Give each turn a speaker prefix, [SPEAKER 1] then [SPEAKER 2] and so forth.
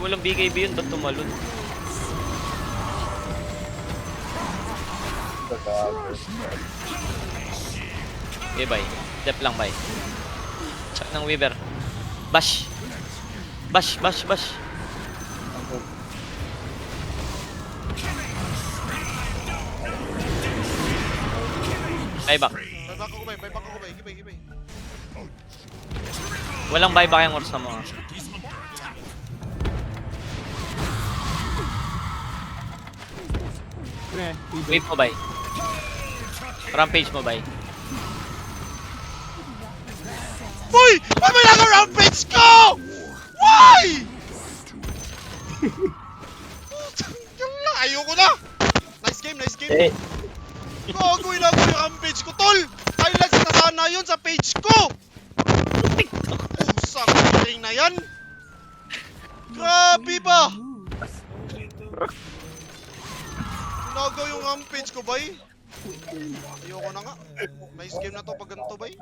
[SPEAKER 1] walang BKB yun, ba't tumalon? Okay, bye. Step lang, bye. Check ng Weaver. Bash! Bash, bash, bash! Buyback.
[SPEAKER 2] Buyback ako ba? Buyback ako ba? Gibay, gibay.
[SPEAKER 1] Walang buyback yung oras na mga. Wave mo, bye. Rampage mo, bye.
[SPEAKER 2] Boy! Why may naka-rampage ko? Why? Putang na, ayoko na! Nice game, nice game. Gagoy lang ko yung rampage ko, tol! Highlights na sana yun sa page ko! Pusang ring na yan! Grabe ba? Nagaw yung rampage ko, bay. Ayoko na nga. Nice game na to pag ganito, bay.